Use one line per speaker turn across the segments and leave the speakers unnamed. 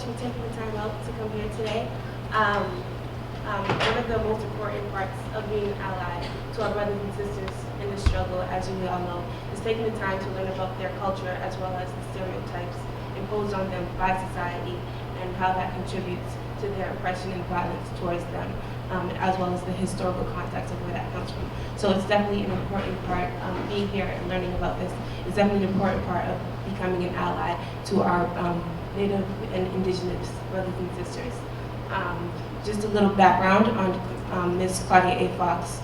much for taking the time out to come here today. One of the most important parts of being an ally to our brothers and sisters in the struggle, as you all know, is taking the time to learn about their culture as well as the stereotypes imposed on them by society and how that contributes to their oppression and violence towards them, as well as the historical context of where that comes from. So it's definitely an important part, being here and learning about this is definitely an important part of becoming an ally to our Native and Indigenous brothers and sisters. Just a little background on Ms. Claudia A. Fox.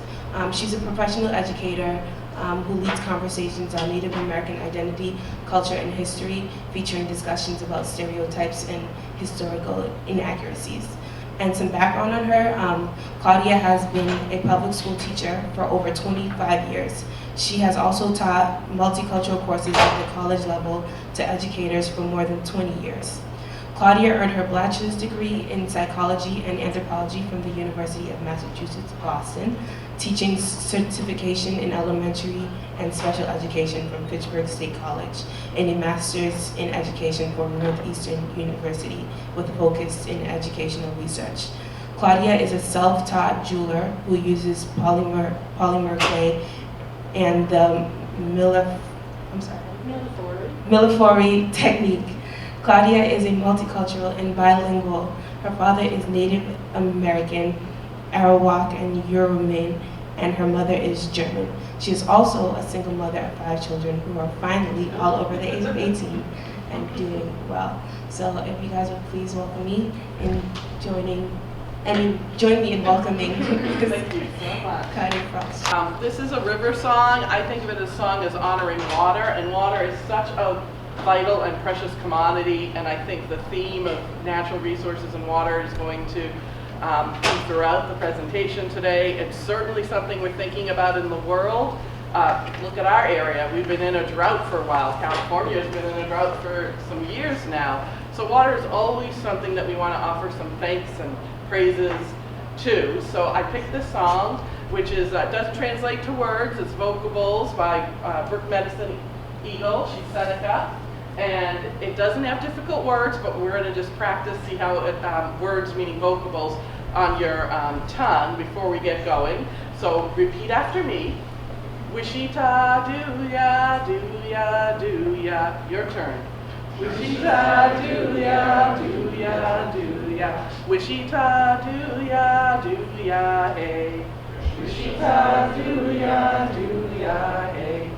She's a professional educator who leads conversations on Native American identity, culture, and history, featuring discussions about stereotypes and historical inaccuracies. And some background on her, Claudia has been a public school teacher for over 25 years. She has also taught multicultural courses at the college level to educators for more than 20 years. Claudia earned her bachelor's degree in psychology and anthropology from the University of Massachusetts, Boston, teaching certification in elementary and special education from Fitchburg State College, and a master's in education from Northeastern University with a focus in educational research. Claudia is a self-taught jeweler who uses polymer clay and the Millefiori technique. Claudia is a multicultural and bilingual. Her father is Native American, Arawak, and Yurumein, and her mother is German. She is also a single mother of 5 children who are finally all over the age of 18 and doing well. So if you guys would please welcome me in join me in welcoming
Thank you so much.
Claudia Fox.
This is a river song. I think of it as a song as honoring water, and water is such a vital and precious commodity, and I think the theme of natural resources and water is going to be throughout the presentation today. It's certainly something we're thinking about in the world. Look at our area. We've been in a drought for a while. California has been in a drought for some years now. So water is always something that we want to offer some thanks and praises to. So I picked this song, which is doesn't translate to words. It's vocables by Brooke Medicine Eagle. She's Seneca. And it doesn't have difficult words, but we're going to just practice, see how words meaning vocables on your tongue before we get going. So repeat after me. Wishita do ya, do ya, do ya. Your turn. Wishita do ya, do ya, do ya. Wishita do ya, do ya, hey. Wishita do ya, do ya, hey.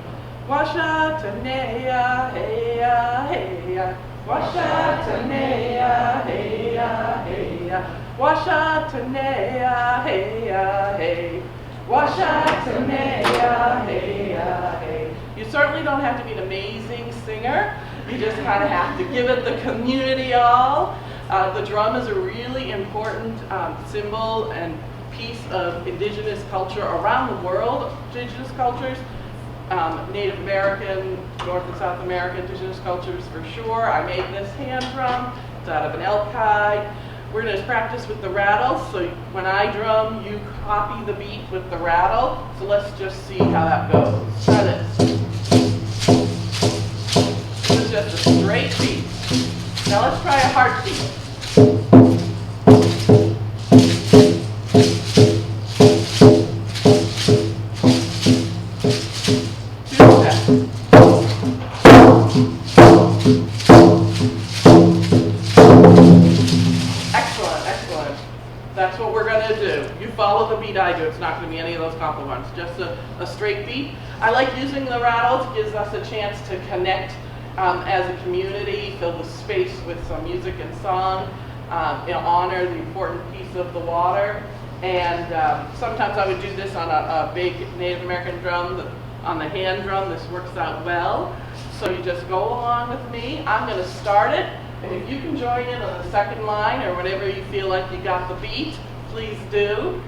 Washatanea, hey ya, hey ya. Washatanea, hey ya, hey ya. Washatanea, hey ya, hey. Washatanea, hey ya, hey. You certainly don't have to be an amazing singer. You just kind of have to give it the community all. The drum is a really important symbol and piece of Indigenous culture around the world. Indigenous cultures. Native American, North and South American Indigenous cultures for sure. I made this hand drum. It's out of an elk hide. We're going to practice with the rattle. So when I drum, you copy the beat with the rattle. So let's just see how that goes. Try this. This is just a straight beat. Now let's try a heartbeat. Follow the beat I do. It's not going to be any of those complicated ones. Just a straight beat. I like using the rattle. It gives us a chance to connect as a community, fill the space with some music and song, honor the important piece of the water. And sometimes I would do this on a big Native American drum, on the hand drum. This works out well. So you just go along with me. I'm going to start it. And if you can join in on the second line or whenever you feel like you got the beat, please do.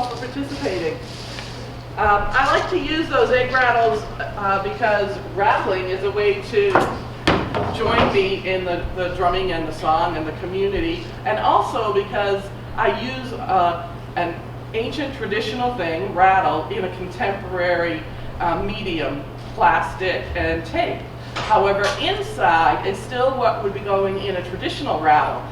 for participating. I like to use those egg rattles because rattling is a way to join me in the drumming and the song and the community, and also because I use an ancient traditional thing, rattle, in a contemporary medium, plastic and tape. However, inside is still what would be going in a traditional rattle.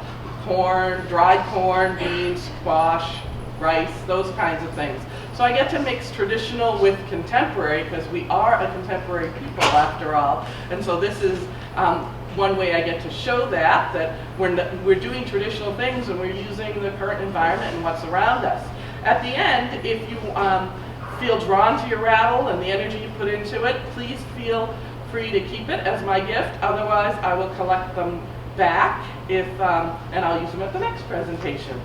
Corn, dried corn, beans, squash, rice, those kinds of things. So I get to mix traditional with contemporary because we are a contemporary people after all. And so this is one way I get to show that we're doing traditional things and we're using the current environment and what's around us. At the end, if you feel drawn to your rattle and the energy you put into it, please feel free to keep it as my gift. Otherwise, I will collect them back and I'll use them at the next presentation.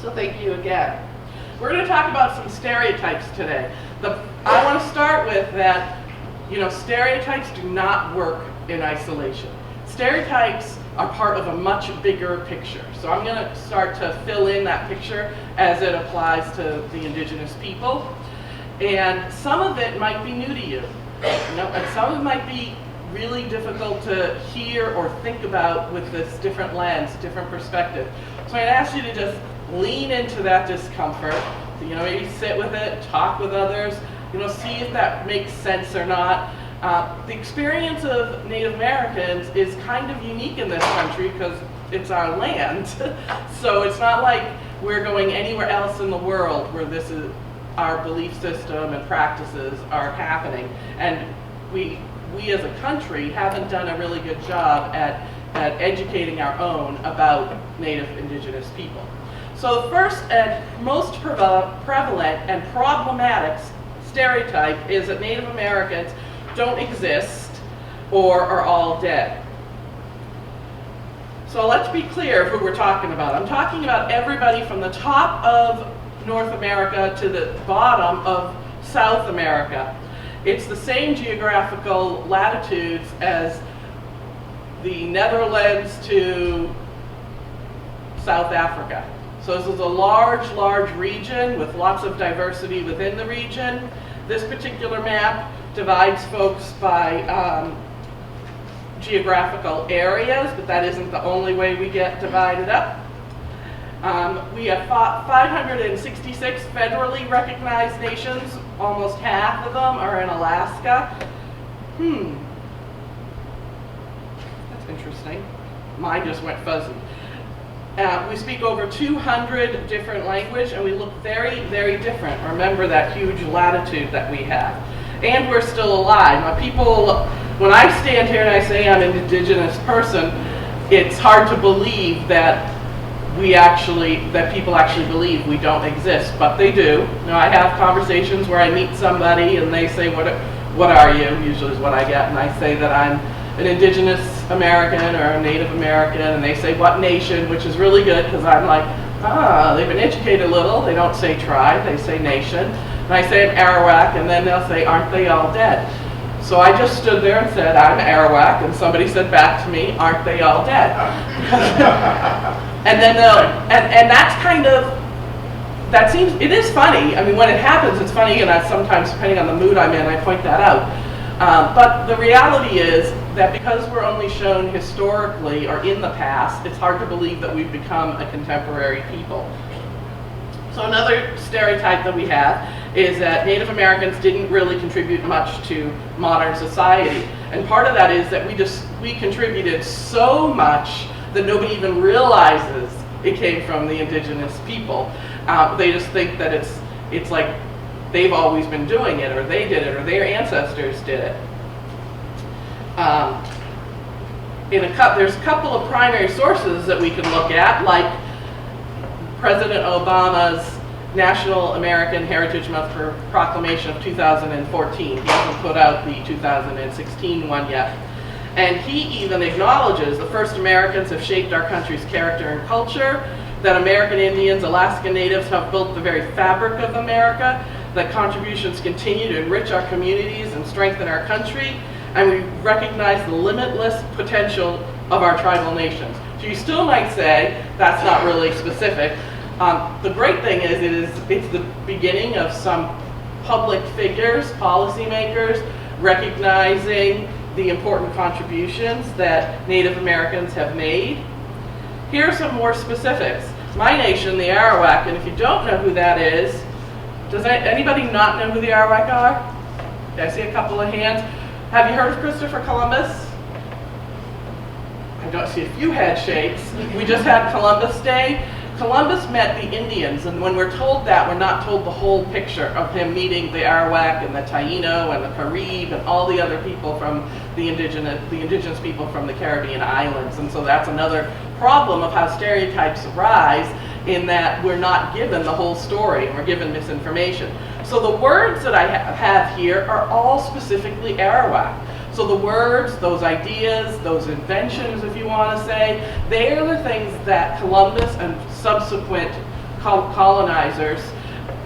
So thank you again. We're going to talk about some stereotypes today. I want to start with that, stereotypes do not work in isolation. Stereotypes are part of a much bigger picture. So I'm going to start to fill in that picture as it applies to the indigenous people. And some of it might be new to you, and some of it might be really difficult to hear or think about with this different lens, different perspective. So I'd ask you to just lean into that discomfort, maybe sit with it, talk with others, see if that makes sense or not. The experience of Native Americans is kind of unique in this country because it's our land. So it's not like we're going anywhere else in the world where this is our belief system and practices are happening. And we as a country haven't done a really good job at educating our own about Native Indigenous people. So the first and most prevalent and problematic stereotype is that Native Americans don't exist or are all dead. So let's be clear who we're talking about. I'm talking about everybody from the top of North America to the bottom of South America. It's the same geographical latitudes as the Netherlands to South Africa. So this is a large, large region with lots of diversity within the region. This particular map divides folks by geographical areas, but that isn't the only way we get divided up. We have 566 federally recognized nations. Almost half of them are in Alaska. That's interesting. Mine just went fuzzy. We speak over 200 different languages, and we look very, very different. Remember that huge latitude that we have. And we're still alive. Now people, when I stand here and I say I'm an indigenous person, it's hard to believe that people actually believe we don't exist, but they do. I have conversations where I meet somebody and they say, what are you? Usually is what I get, and I say that I'm an indigenous American or a Native American, and they say what nation, which is really good because I'm like, they've been educated a little. They don't say tribe, they say nation. And I say I'm Arawak, and then they'll say, aren't they all dead? So I just stood there and said, I'm Arawak, and somebody said back to me, aren't they all dead? And then and that's kind of, it is funny. I mean, when it happens, it's funny, and sometimes, depending on the mood I'm in, I point that out. But the reality is that because we're only shown historically or in the past, it's hard to believe that we've become a contemporary people. So another stereotype that we have is that Native Americans didn't really contribute much to modern society. And part of that is that we contributed so much that nobody even realizes it came from the indigenous people. They just think that it's like they've always been doing it, or they did it, or their ancestors did it. There's a couple of primary sources that we can look at, like President Obama's National American Heritage Month Proclamation of 2014. He hasn't put out the 2016 one yet. And he even acknowledges the first Americans have shaped our country's character and culture, that American Indians, Alaska Natives have built the very fabric of America, that contributions continue to enrich our communities and strengthen our country, and we recognize the limitless potential of our tribal nations. So you still might say, that's not really specific. The great thing is it's the beginning of some public figures, policymakers, recognizing the important contributions that Native Americans have made. Here are some more specifics. My nation, the Arawak, and if you don't know who that is, does anybody not know who the Arawak are? Okay, I see a couple of hands. Have you heard of Christopher Columbus? I don't see a few head shakes. We just had Columbus Day. Columbus met the Indians, and when we're told that, we're not told the whole picture of him meeting the Arawak and the Taino and the Carib and all the other people from the indigenous people from the Caribbean islands. And so that's another problem of how stereotypes arise, in that we're not given the whole story and we're given misinformation. So the words that I have here are all specifically Arawak. So the words, those ideas, those inventions, if you want to say, they are the things that Columbus and subsequent colonizers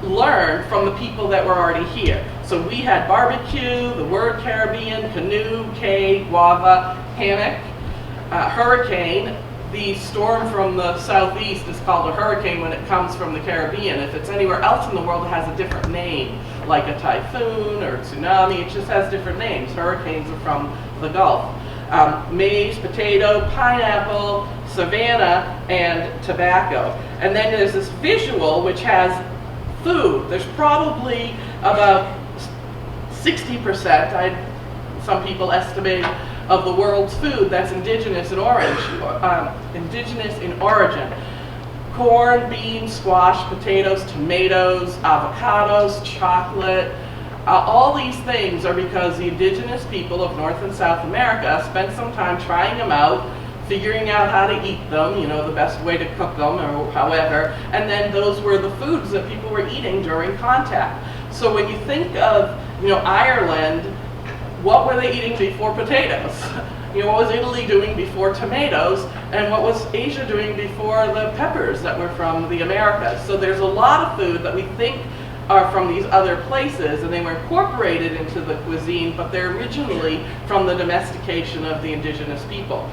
learned from the people that were already here. So we had barbecue, the word Caribbean, canoe, cay, guava, hammock, hurricane. The storm from the southeast is called a hurricane when it comes from the Caribbean. If it's anywhere else in the world, it has a different name, like a typhoon or tsunami. It just has different names. Hurricanes are from the Gulf. Maize, potato, pineapple, savanna, and tobacco. And then there's this visual which has food. There's probably about 60%, some people estimate, of the world's food that's indigenous in origin. Corn, beans, squash, potatoes, tomatoes, avocados, chocolate. All these things are because the indigenous people of North and South America spent some time trying them out, figuring out how to eat them, the best way to cook them or however, and then those were the foods that people were eating during contact. So when you think of, Ireland, what were they eating before potatoes? What was Italy doing before tomatoes? And what was Asia doing before the peppers that were from the Americas? So there's a lot of food that we think are from these other places, and they were incorporated into the cuisine, but they're originally from the domestication of the indigenous people.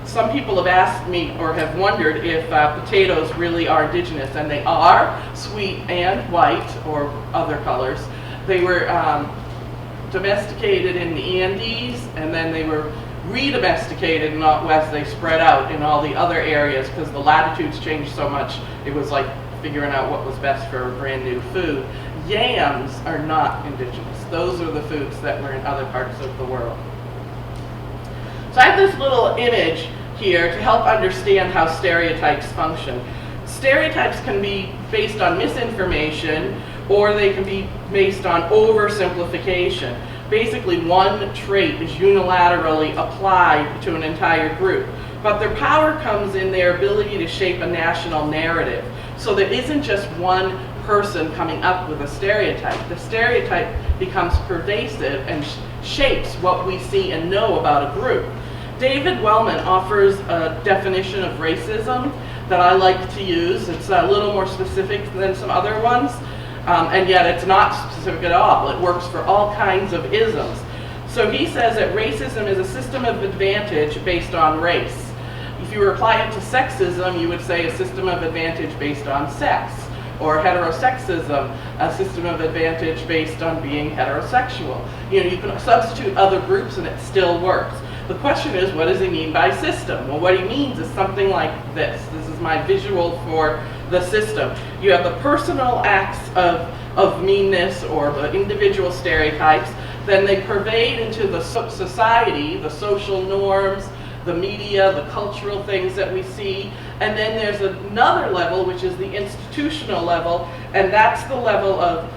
Some people have asked me or have wondered if potatoes really are indigenous, and they are, sweet and white, or other colors. They were domesticated in the Andes, and then they were re-domesticated in out west. They spread out in all the other areas because the latitudes changed so much. It was like figuring out what was best for brand new food. Yams are not indigenous. Those are the foods that were in other parts of the world. So I have this little image here to help understand how stereotypes function. Stereotypes can be based on misinformation, or they can be based on oversimplification. Basically, one trait is unilaterally applied to an entire group, but their power comes in their ability to shape a national narrative. So there isn't just one person coming up with a stereotype. The stereotype becomes pervasive and shapes what we see and know about a group. David Wellman offers a definition of racism that I like to use. It's a little more specific than some other ones. And yet it's not specific at all. It works for all kinds of isms. So he says that racism is a system of advantage based on race. If you apply it to sexism, you would say a system of advantage based on sex. Or heterosexism, a system of advantage based on being heterosexual. You can substitute other groups and it still works. The question is, what does he mean by system? Well, what he means is something like this. This is my visual for the system. You have the personal acts of meanness or the individual stereotypes, then they pervade into the society, the social norms, the media, the cultural things that we see, and then there's another level, which is the institutional level, and that's the level of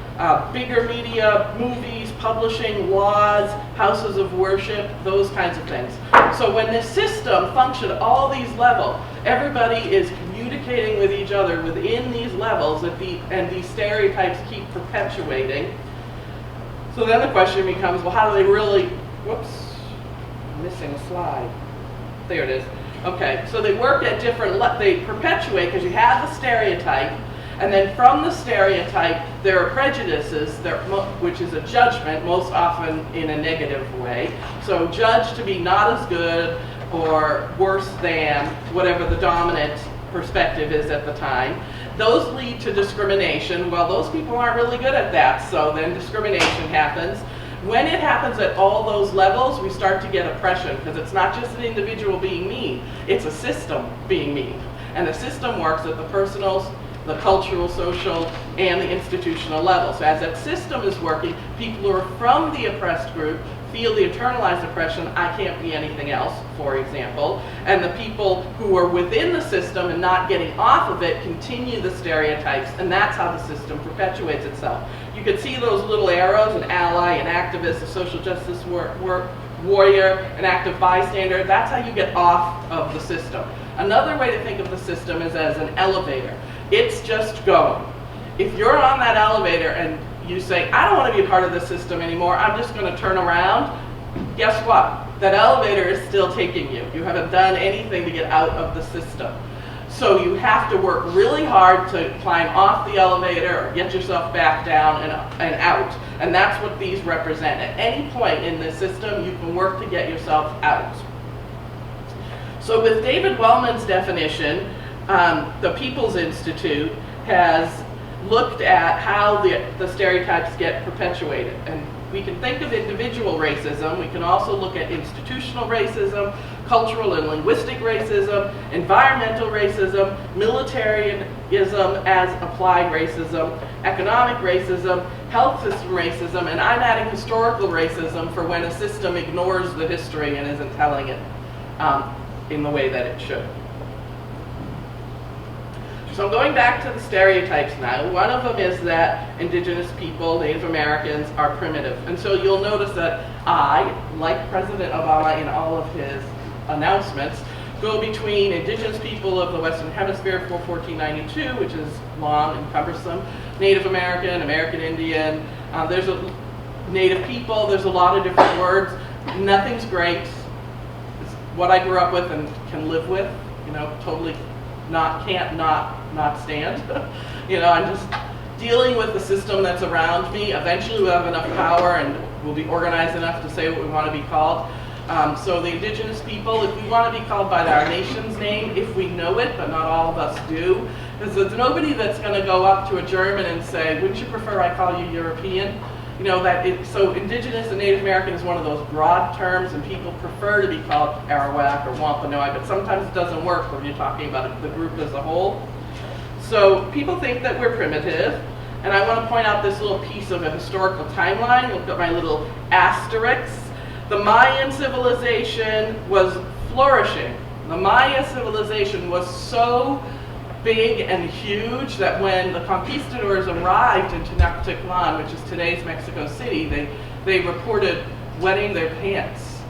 bigger media, movies, publishing, laws, houses of worship, those kinds of things. So when this system functions at all these levels, everybody is communicating with each other within these levels, and these stereotypes keep perpetuating. So then the question becomes, well, how do they really, whoops, I'm missing a slide. There it is. Okay, so they work at different, they perpetuate because you have the stereotype, and then from the stereotype, there are prejudices, which is a judgment, most often in a negative way. So judged to be not as good or worse than whatever the dominant perspective is at the time. Those lead to discrimination. Well, those people aren't really good at that, so then discrimination happens. When it happens at all those levels, we start to get oppression, because it's not just an individual being mean, it's a system being mean. And the system works at the personal, the cultural, social, and the institutional level. So as that system is working, people who are from the oppressed group feel the internalized oppression, I can't be anything else, for example. And the people who are within the system and not getting off of it continue the stereotypes, and that's how the system perpetuates itself. You can see those little arrows, an ally, an activist, a social justice warrior, an active bystander. That's how you get off of the system. Another way to think of the system is as an elevator. It's just going. If you're on that elevator and you say, I don't want to be a part of the system anymore, I'm just going to turn around, guess what? That elevator is still taking you. You haven't done anything to get out of the system. So you have to work really hard to climb off the elevator or get yourself back down and out. And that's what these represent. At any point in the system, you can work to get yourself out. So with David Wellman's definition, the People's Institute has looked at how the stereotypes get perpetuated. And we can think of individual racism. We can also look at institutional racism, cultural and linguistic racism, environmental racism, militarism as applied racism, economic racism, health system racism, and I'm adding historical racism for when a system ignores the history and isn't telling it in the way that it should. So I'm going back to the stereotypes now. One of them is that indigenous people, Native Americans, are primitive. And so you'll notice that I, like President Obama in all of his announcements, go between indigenous people of the Western Hemisphere for 1492, which is long and cumbersome, Native American, American Indian, there's a Native people, there's a lot of different words. Nothing's great. It's what I grew up with and can live with, you know, totally can't not stand. You know, I'm just dealing with the system that's around me. Eventually we'll have enough power and we'll be organized enough to say what we want to be called. So the indigenous people, if we want to be called by our nation's name, if we know it, but not all of us do, because there's nobody that's going to go up to a German and say, wouldn't you prefer I call you European? You know, so indigenous and Native American is one of those broad terms, and people prefer to be called Arawak or Wampanoag, but sometimes it doesn't work when you're talking about the group as a whole. So people think that we're primitive, and I want to point out this little piece of a historical timeline. Look at my little asterisks. The Mayan civilization was flourishing. The Maya civilization was so big and huge that when the conquistadors arrived in Tenochtitlan, which is today's Mexico City, they reported wetting their pants.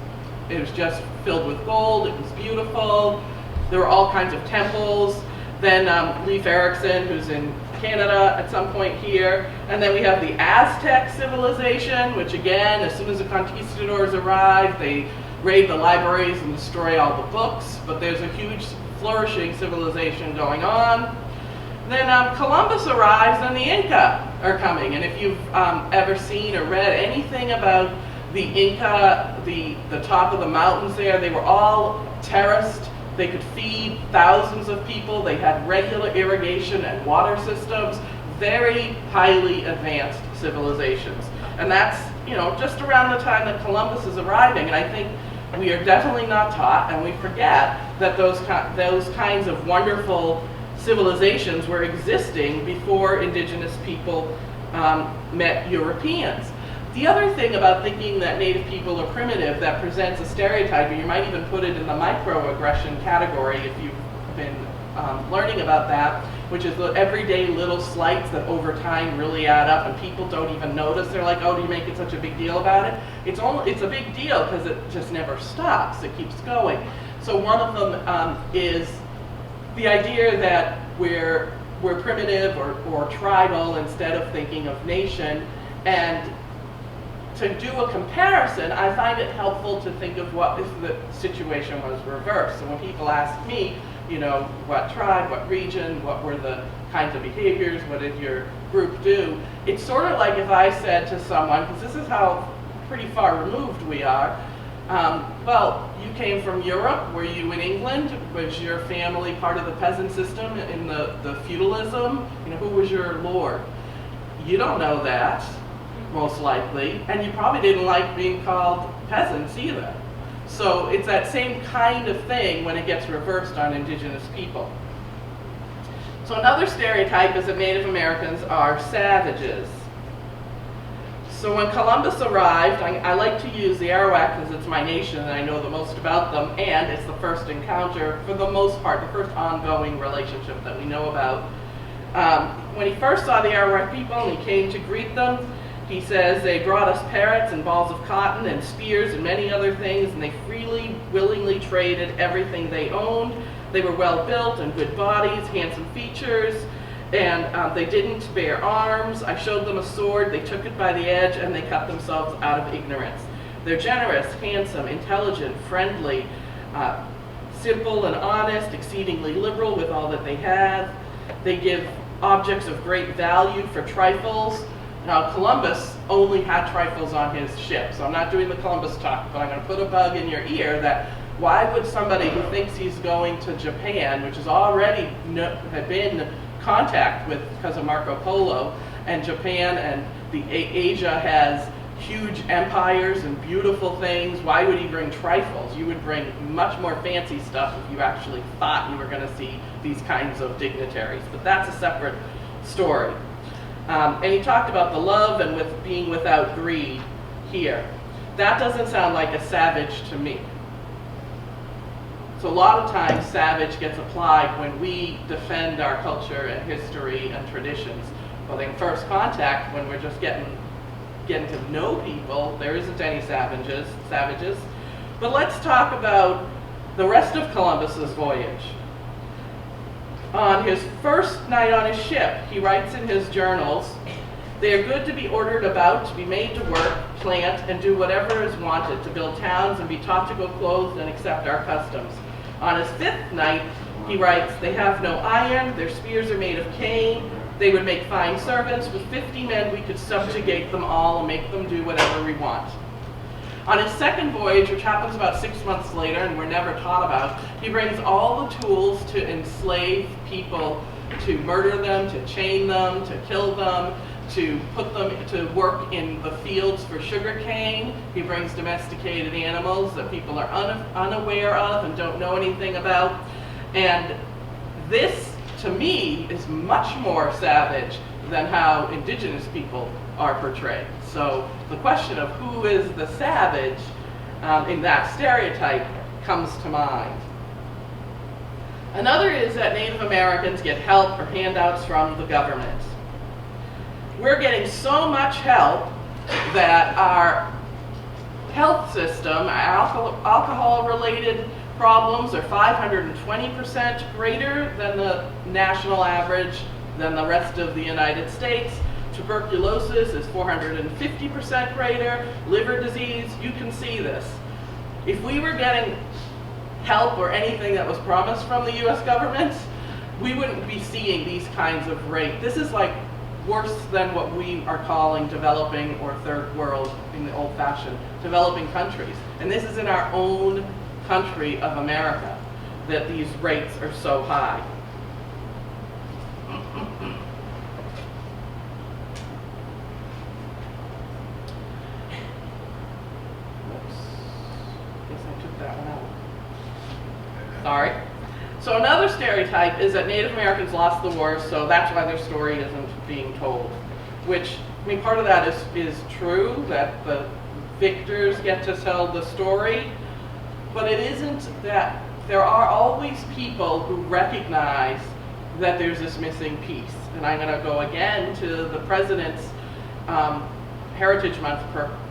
It was just filled with gold, it was beautiful, there were all kinds of temples. Then Leif Erikson, who's in Canada at some point here, and then we have the Aztec civilization, which again, as soon as the conquistadors arrived, they raid the libraries and destroy all the books, but there's a huge flourishing civilization going on. Then Columbus arrives and the Inca are coming, and if you've ever seen or read anything about the Inca, the top of the mountains there, they were all terraced. They could feed thousands of people. They had regular irrigation and water systems, very highly advanced civilizations. And that's, you know, just around the time that Columbus is arriving, and I think we are definitely not taught, and we forget that those kinds of wonderful civilizations were existing before indigenous people met Europeans. The other thing about thinking that Native people are primitive that presents a stereotype, or you might even put it in the microaggression category if you've been learning about that, which is the everyday little slights that over time really add up and people don't even notice. They're like, oh, do you make it such a big deal about it? It's a big deal because it just never stops. It keeps going. So one of them is the idea that we're primitive or tribal instead of thinking of nation. And to do a comparison, I find it helpful to think of what if the situation was reversed. So when people ask me, you know, what tribe, what region, what were the kinds of behaviors, what did your group do? It's sort of like if I said to someone, because this is how pretty far removed we are, Well, you came from Europe. Were you in England? Was your family part of the peasant system in the feudalism? You know, who was your lord? You don't know that, most likely, and you probably didn't like being called peasants either. So it's that same kind of thing when it gets reversed on indigenous people. So another stereotype is that Native Americans are savages. So when Columbus arrived, I like to use the Arawak because it's my nation and I know the most about them, and it's the first encounter, for the most part, the first ongoing relationship that we know about. When he first saw the Arawak people and he came to greet them, he says they brought us parrots and balls of cotton and spears and many other things, and they freely, willingly traded everything they owned. They were well built and good bodies, handsome features, and they didn't bear arms. I showed them a sword, they took it by the edge, and they cut themselves out of ignorance. They're generous, handsome, intelligent, friendly, simple and honest, exceedingly liberal with all that they have. They give objects of great value for trifles. Now, Columbus only had trifles on his ship, so I'm not doing the Columbus talk, but I'm going to put a bug in your ear that why would somebody who thinks he's going to Japan, which has already had been contact with because of Marco Polo, and Japan and Asia has huge empires and beautiful things, why would he bring trifles? You would bring much more fancy stuff if you actually thought you were going to see these kinds of dignitaries, but that's a separate story. And he talked about the love and with being without greed here. That doesn't sound like a savage to me. So a lot of times savage gets applied when we defend our culture and history and traditions. But in first contact, when we're just getting to know people, there isn't any savages. But let's talk about the rest of Columbus's voyage. On his first night on his ship, he writes in his journals, "They are good to be ordered about, to be made to work, plant, and do whatever is wanted, to build towns and be taught to go clothed and accept our customs." On his fifth night, he writes, "They have no iron, their spears are made of cane, they would make fine servants. With 50 men we could subjugate them all and make them do whatever we want." On his second voyage, which happens about 6 months later and we're never taught about, he brings all the tools to enslave people, to murder them, to chain them, to kill them, to put them to work in the fields for sugarcane. He brings domesticated animals that people are unaware of and don't know anything about. And this, to me, is much more savage than how indigenous people are portrayed. So the question of who is the savage in that stereotype comes to mind. Another is that Native Americans get help or handouts from the government. We're getting so much help that our health system, alcohol-related problems are 520% greater than the national average than the rest of the United States. Tuberculosis is 450% greater. Liver disease, you can see this. If we were getting help or anything that was promised from the US government, we wouldn't be seeing these kinds of rates. This is like worse than what we are calling developing or third world in the old-fashioned developing countries. And this is in our own country of America that these rates are so high. Sorry. So another stereotype is that Native Americans lost the war, so that's why their story isn't being told. Which, I mean, part of that is true, that the victors get to tell the story, but it isn't that there are always people who recognize that there's this missing piece. And I'm going to go again to the President's Heritage Month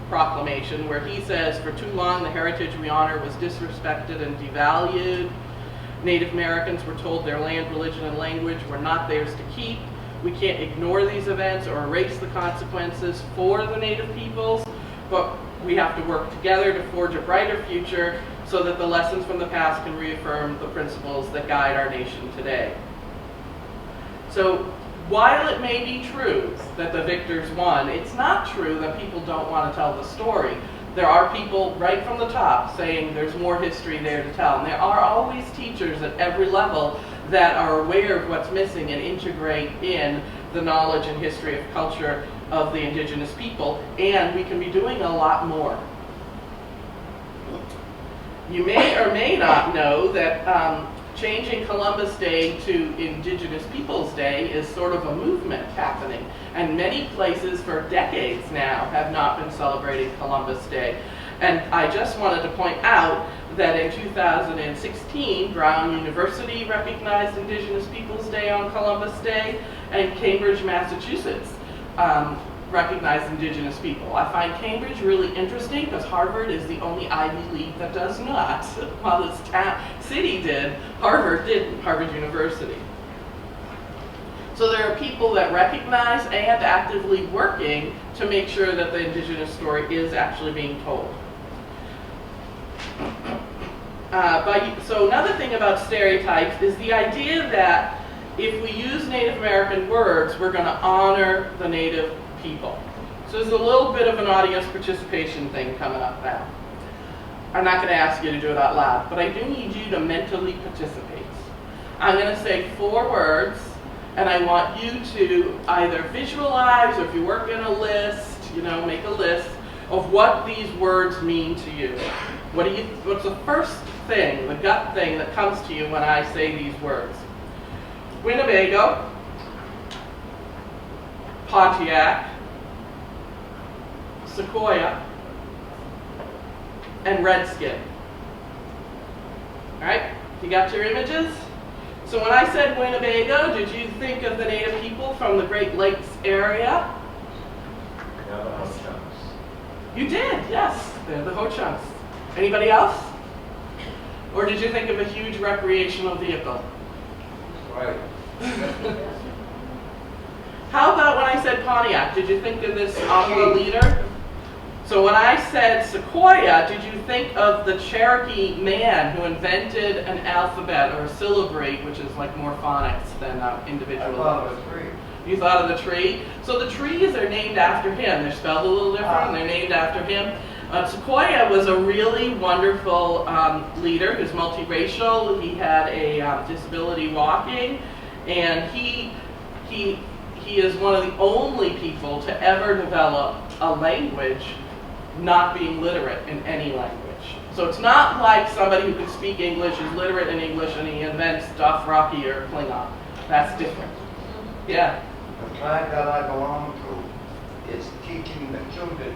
proclamation, where he says, "For too long the heritage we honor was disrespected and devalued. Native Americans were told their land, religion, and language were not theirs to keep. We can't ignore these events or erase the consequences for the Native peoples, but we have to work together to forge a brighter future so that the lessons from the past can reaffirm the principles that guide our nation today." So while it may be true that the victors won, it's not true that people don't want to tell the story. There are people right from the top saying there's more history there to tell. And there are always teachers at every level that are aware of what's missing and integrate in the knowledge and history of culture of the indigenous people. And we can be doing a lot more. You may or may not know that changing Columbus Day to Indigenous Peoples Day is sort of a movement happening. And many places for decades now have not been celebrating Columbus Day. And I just wanted to point out that in 2016, Brown University recognized Indigenous Peoples Day on Columbus Day, and Cambridge, Massachusetts recognized Indigenous people. I find Cambridge really interesting because Harvard is the only Ivy League that does not. While this city did, Harvard didn't, Harvard University. So there are people that recognize and actively working to make sure that the indigenous story is actually being told. So another thing about stereotypes is the idea that if we use Native American words, we're going to honor the Native people. So there's a little bit of an audience participation thing coming up now. I'm not going to ask you to do it out loud, but I do need you to mentally participate. I'm going to say 4 words, and I want you to either visualize, or if you work in a list, make a list of what these words mean to you. What's the first thing, the gut thing that comes to you when I say these words? Winnebago, Pontiac, Sequoia, and Redskin. All right, you got your images? So when I said Winnebago, did you think of the Native people from the Great Lakes area?
Yeah, the Ho-Chunks.
You did, yes, they're the Ho-Chunks. Anybody else? Or did you think of a huge recreational vehicle?
Right.
How about when I said Pontiac? Did you think of this aqua leader? So when I said Sequoia, did you think of the Cherokee man who invented an alphabet or a syllabary, which is like more phonics than individual?
I thought of a tree.
You thought of the tree? So the trees are named after him. They're spelled a little different, and they're named after him. Sequoia was a really wonderful leader who's multiracial. He had a disability walking, and he is one of the only people to ever develop a language not being literate in any language. So it's not like somebody who can speak English, is literate in English, and he invents Dothraki or Klingon. That's different. Yeah?
The tribe that I belong to is teaching the children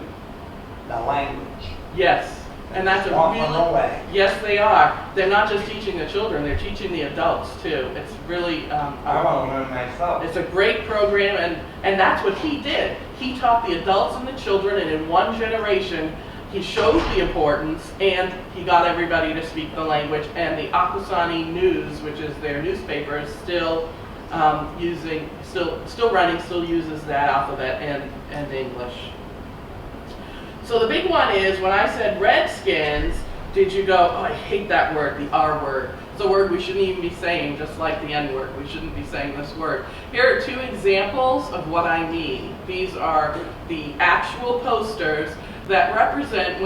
the language.
Yes. And that's a really, yes, they are. They're not just teaching the children, they're teaching the adults too. It's really,
I want to learn myself.
It's a great program, and that's what he did. He taught the adults and the children, and in one generation, he showed the importance, and he got everybody to speak the language. And the Akwesasne News, which is their newspaper, is still still running, still uses that alphabet and English. So the big one is, when I said Redskins, did you go, oh, I hate that word, the R word. It's a word we shouldn't even be saying, just like the N word. We shouldn't be saying this word. Here are 2 examples of what I mean. These are the actual posters that represent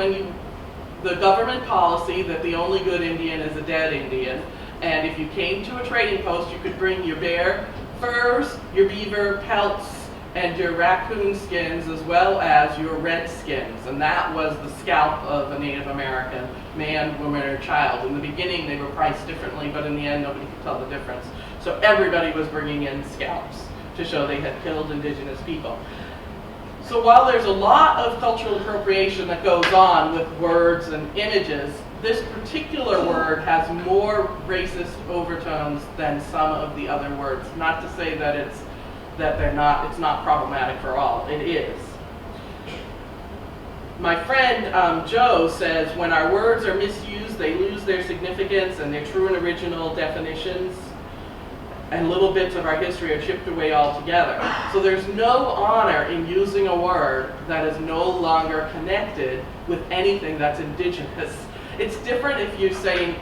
the government policy that the only good Indian is a dead Indian. And if you came to a trading post, you could bring your bear furs, your beaver pelts, and your raccoon skins, as well as your red skins. And that was the scalp of a Native American man, woman, or child. In the beginning, they were priced differently, but in the end, nobody could tell the difference. So everybody was bringing in scalps to show they had killed indigenous people. So while there's a lot of cultural appropriation that goes on with words and images, this particular word has more racist overtones than some of the other words. Not to say that it's not problematic for all. It is. My friend Joe says, when our words are misused, they lose their significance and their true and original definitions, and little bits of our history are chipped away altogether. So there's no honor in using a word that is no longer connected with anything that's indigenous. It's different if you're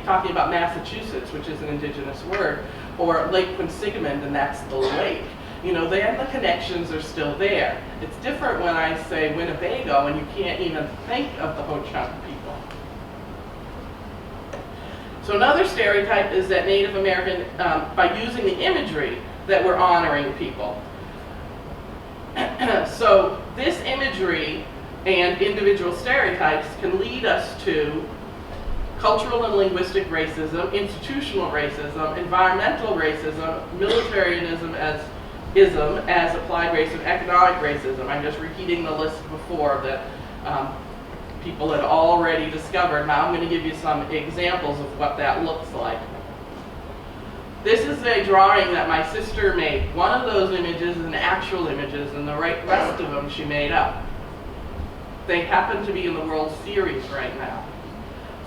talking about Massachusetts, which is an indigenous word, or Lake Quinsigamond, and that's the lake. you know, then the connections are still there. It's different when I say Winnebago and you can't even think of the Ho-Chunk people. So another stereotype is that Native American, by using the imagery, that we're honoring people. So this imagery and individual stereotypes can lead us to cultural and linguistic racism, institutional racism, environmental racism, militarism as applied racism, economic racism. I'm just repeating the list before that people had already discovered. Now I'm going to give you some examples of what that looks like. This is a drawing that my sister made. One of those images is an actual images, and the rest of them she made up. They happen to be in the World Series right now.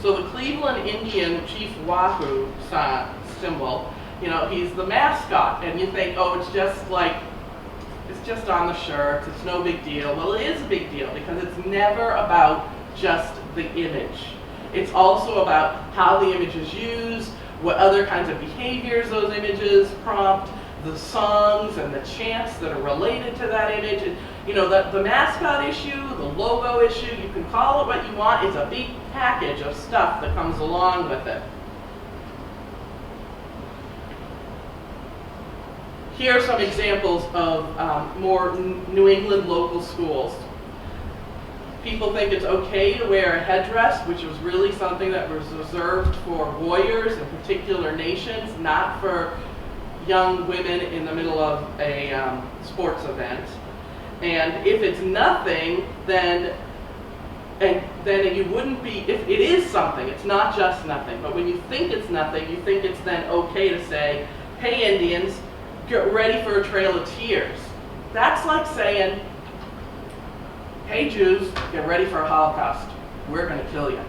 So the Cleveland Indian Chief Wahoo symbol, you know, he's the mascot, and you think, oh, it's just like, it's just on the shirts, it's no big deal. Well, it is a big deal because it's never about just the image. It's also about how the image is used, what other kinds of behaviors those images prompt, the songs and the chants that are related to that image. And, you know, the mascot issue, the logo issue, you can call it what you want. It's a big package of stuff that comes along with it. Here are some examples of more New England local schools. People think it's okay to wear a headdress, which was really something that was reserved for warriors in particular nations, not for young women in the middle of a sports event. And if it's nothing, then you wouldn't be, if it is something, it's not just nothing, but when you think it's nothing, you think it's then okay to say, hey Indians, get ready for a trail of tears. That's like saying, hey Jews, get ready for a Holocaust. We're going to kill you.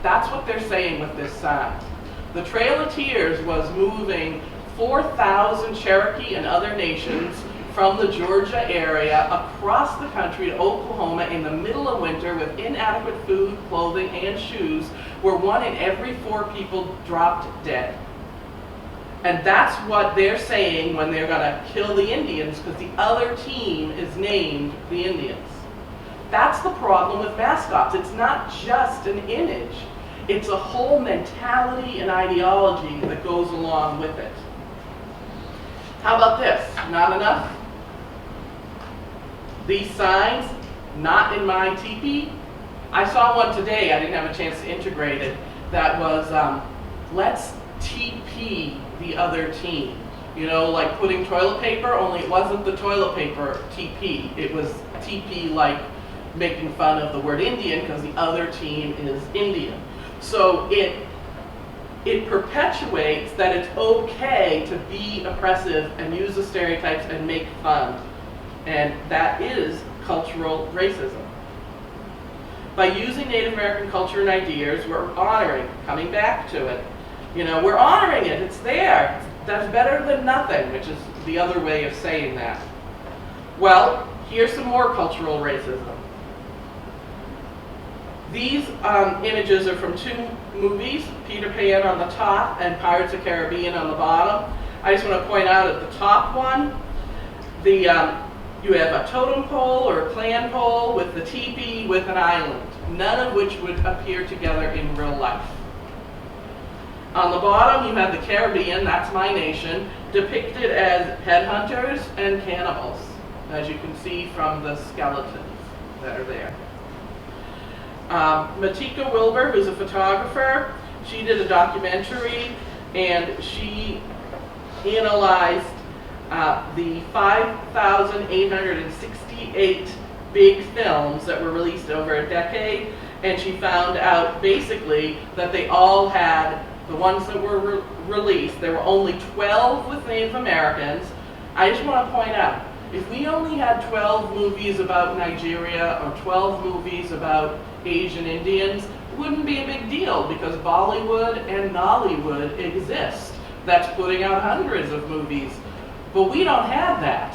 That's what they're saying with this sign. The Trail of Tears was moving 4,000 Cherokee and other nations from the Georgia area across the country to Oklahoma in the middle of winter with inadequate food, clothing, and shoes, where 1 in every 4 people dropped dead. And that's what they're saying when they're going to kill the Indians, because the other team is named the Indians. That's the problem with mascots. It's not just an image. It's a whole mentality and ideology that goes along with it. How about this? Not enough? These signs, not in my teepee. I saw one today, I didn't have a chance to integrate it, that was, let's TP the other team. You know, like putting toilet paper, only it wasn't the toilet paper TP. It was TP like making fun of the word Indian because the other team is Indian. So it perpetuates that it's okay to be oppressive and use the stereotypes and make fun. And that is cultural racism. By using Native American culture and ideas, we're honoring, coming back to it, you know, we're honoring it, it's there. That's better than nothing, which is the other way of saying that. Well, here's some more cultural racism. These images are from 2 movies, Peter Pan on the top and Pirates of the Caribbean on the bottom. I just want to point out at the top one, you have a totem pole or a clan pole with the teepee with an island, none of which would appear together in real life. On the bottom, you have the Caribbean, that's my nation, depicted as headhunters and cannibals, as you can see from the skeletons that are there. Matika Wilbur, who's a photographer, she did a documentary and she analyzed the 5,868 big films that were released over a decade, and she found out basically that they all had, the ones that were released, there were only 12 with Native Americans. I just want to point out, if we only had 12 movies about Nigeria or 12 movies about Asian Indians, it wouldn't be a big deal because Bollywood and Nollywood exist. That's putting out hundreds of movies. But we don't have that.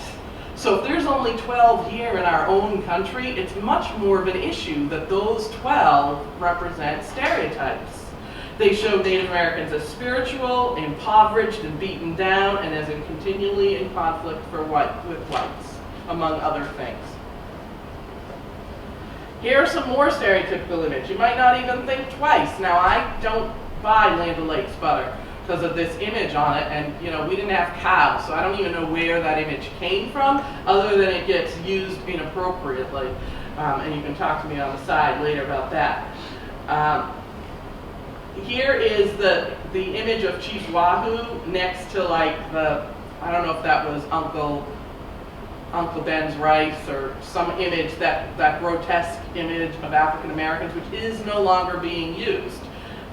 So if there's only 12 here in our own country, it's much more of an issue that those 12 represent stereotypes. They show Native Americans as spiritual, impoverished, and beaten down, and as in continually in conflict with whites, among other things. Here are some more stereotypical images. You might not even think twice. Now, I don't buy Land O'Lakes butter because of this image on it, and we didn't have cows, so I don't even know where that image came from, other than it gets used inappropriately. And you can talk to me on the side later about that. Here is the image of Chief Wahoo next to I don't know if that was Uncle Ben's rice or some image, that grotesque image of African Americans, which is no longer being used.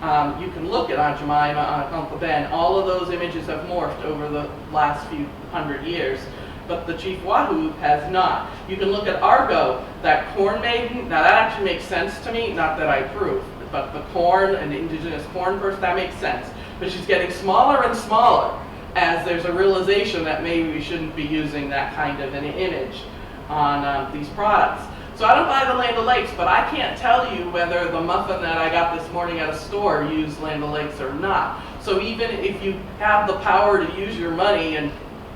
You can look at Aunt Jemima, Uncle Ben. All of those images have morphed over the last few hundred years, but the Chief Wahoo has not. You can look at Argo, that corn maiden. Now that actually makes sense to me, not that I approve, but the corn, an indigenous corn person, that makes sense. But she's getting smaller and smaller as there's a realization that maybe we shouldn't be using that kind of an image on these products. So I don't buy the Land O'Lakes, but I can't tell you whether the muffin that I got this morning at a store used Land O'Lakes or not. So even if you have the power to use your money and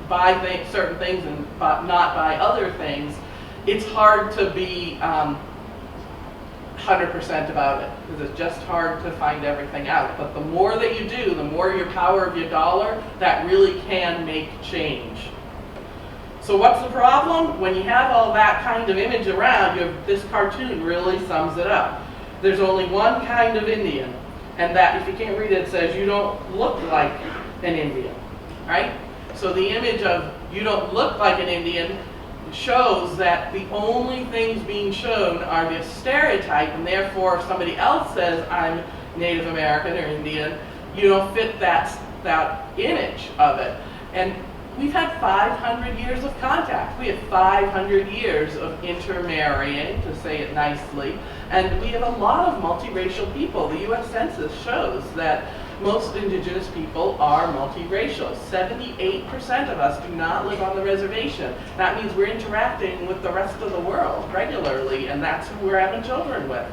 buy certain things and not buy other things, it's hard to be 100% about it, because it's just hard to find everything out. But the more that you do, the more your power of your dollar, that really can make change. So what's the problem? When you have all that kind of image around, this cartoon really sums it up. There's only one kind of Indian, and that, if you can't read it, it says you don't look like an Indian, right? So the image of you don't look like an Indian shows that the only things being shown are the stereotype, and therefore if somebody else says I'm Native American or Indian, you don't fit that image of it. And we've had 500 years of contact. We have 500 years of intermarrying, to say it nicely, and we have a lot of multiracial people. The U.S. Census shows that most indigenous people are multiracial. 78% of us do not live on the reservation. That means we're interacting with the rest of the world regularly, and that's who we're having children with.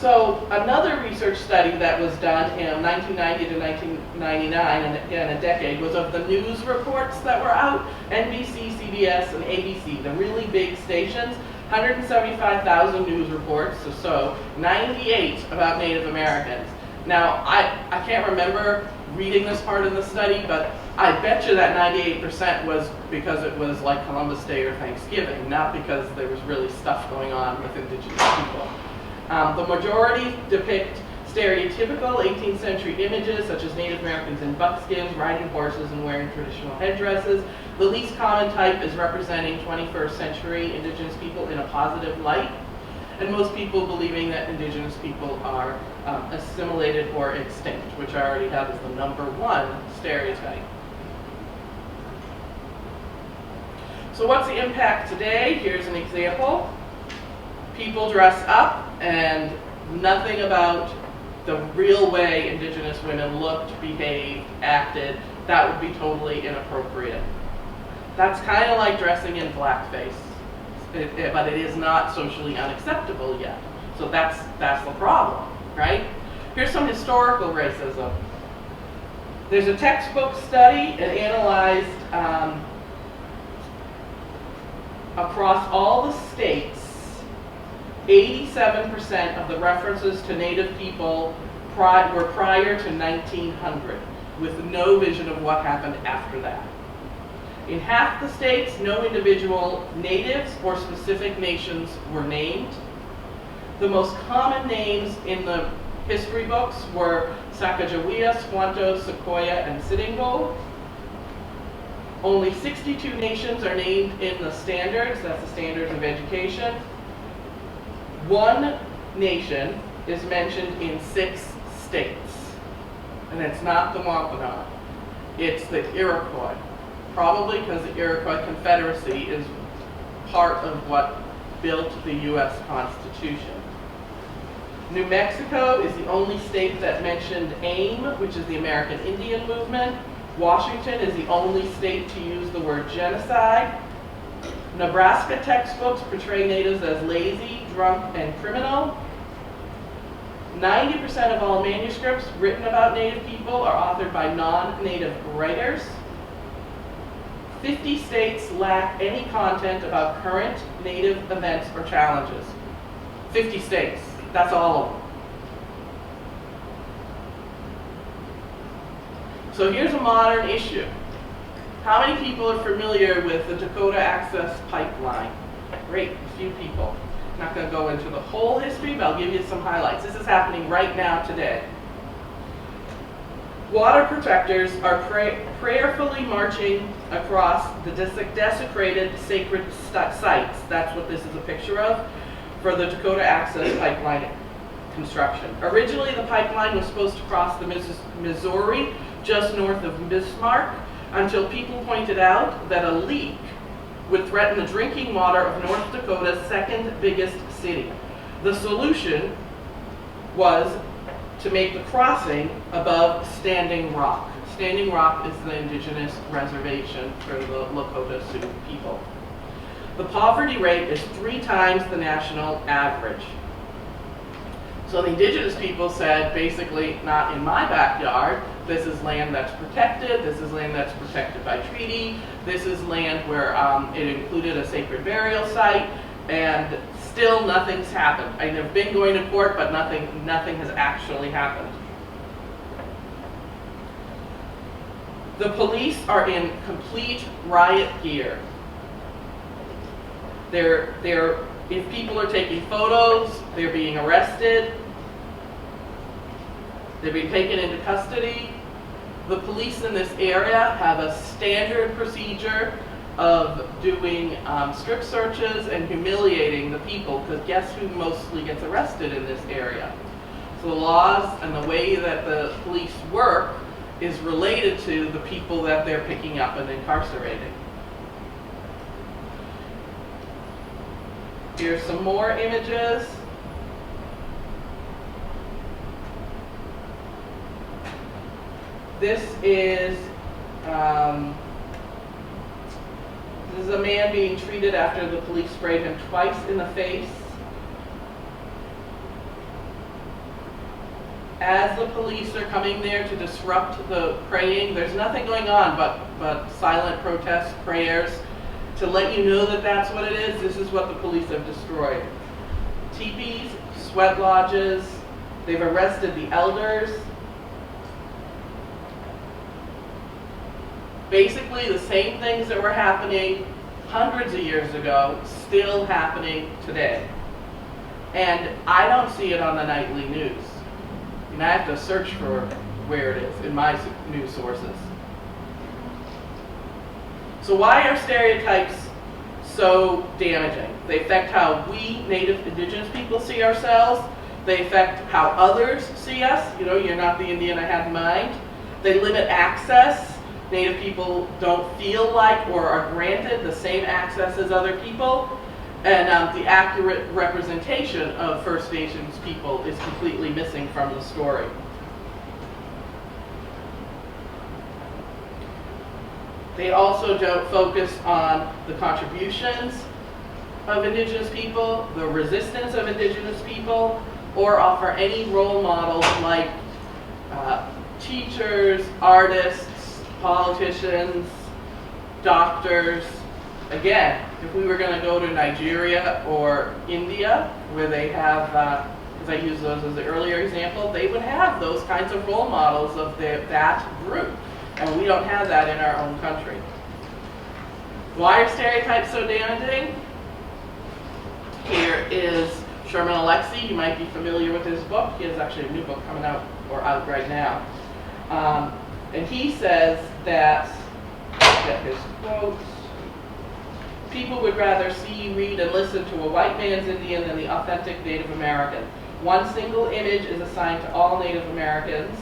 So another research study that was done in 1990 to 1999, and again a decade, was of the news reports that were out, NBC, CBS, and ABC, the really big stations. 175,000 news reports, so 98 about Native Americans. Now, I can't remember reading this part of the study, but I bet you that 98% was because it was like Columbus Day or Thanksgiving, not because there was really stuff going on with indigenous people. The majority depict stereotypical 18th century images, such as Native Americans in buckskins, riding horses, and wearing traditional headdresses. The least common type is representing 21st century indigenous people in a positive light, and most people believing that indigenous people are assimilated or extinct, which I already have as the #1 stereotype. So what's the impact today? Here's an example. People dress up, and nothing about the real way indigenous women looked, behaved, acted. That would be totally inappropriate. That's kind of like dressing in blackface, but it is not socially unacceptable yet. So that's the problem, right? Here's some historical racism. There's a textbook study that analyzed across all the states, 87% of the references to Native people were prior to 1900, with no vision of what happened after that. In half the states, no individual natives or specific nations were named. The most common names in the history books were Sacagawea, Squanto, Sequoia, and Sitting Bull. Only 62 nations are named in the standards, that's the standards of education. One nation is mentioned in 6 states, and it's not the Wampanoag, it's the Iroquois. Probably because the Iroquois Confederacy is part of what built the U.S. Constitution. New Mexico is the only state that mentioned AIM, which is the American Indian Movement. Washington is the only state to use the word genocide. Nebraska textbooks portray natives as lazy, drunk, and criminal. 90% of all manuscripts written about Native people are authored by non-Native writers. 50 states lack any content about current Native events or challenges. 50 states, that's all of them. So here's a modern issue. How many people are familiar with the Dakota Access Pipeline? Great, a few people. I'm not going to go into the whole history, but I'll give you some highlights. This is happening right now today. Water protectors are prayerfully marching across the desecrated sacred sites. That's what this is a picture of for the Dakota Access Pipeline construction. Originally, the pipeline was supposed to cross the Missouri just north of Bismarck until people pointed out that a leak would threaten the drinking water of North Dakota's second biggest city. The solution was to make the crossing above Standing Rock. Standing Rock is the indigenous reservation for the Lakota Sioux people. The poverty rate is 3 times the national average. So the indigenous people said, basically, not in my backyard. This is land that's protected. This is land that's protected by treaty. This is land where it included a sacred burial site, and still nothing's happened. I've been going to court, but nothing has actually happened. The police are in complete riot gear. If people are taking photos, they're being arrested. They're being taken into custody. The police in this area have a standard procedure of doing strip searches and humiliating the people, because guess who mostly gets arrested in this area? So the laws and the way that the police work is related to the people that they're picking up and incarcerating. Here's some more images. This is a man being treated after the police sprayed him twice in the face. As the police are coming there to disrupt the praying, there's nothing going on but silent protests, prayers. To let you know that that's what it is, this is what the police have destroyed. Teepees, sweat lodges, they've arrested the elders. Basically the same things that were happening hundreds of years ago, still happening today. And I don't see it on the nightly news. I have to search for where it is in my news sources. So why are stereotypes so damaging? They affect how we Native Indigenous people see ourselves. They affect how others see us. You know, you're not the Indian I had in mind. They limit access. Native people don't feel like or are granted the same access as other people. And the accurate representation of First Nations people is completely missing from the story. They also don't focus on the contributions of Indigenous people, the resistance of Indigenous people, or offer any role models like teachers, artists, politicians, doctors. Again, if we were going to go to Nigeria or India, where they have, because I used those as the earlier example, they would have those kinds of role models of that group. And we don't have that in our own country. Why are stereotypes so damaging? Here is Sherman Alexie. You might be familiar with his book. He has actually a new book coming out, or out right now. And he says that, get his quotes, people would rather see, read, and listen to a white man's Indian than the authentic Native American. One single image is assigned to all Native Americans.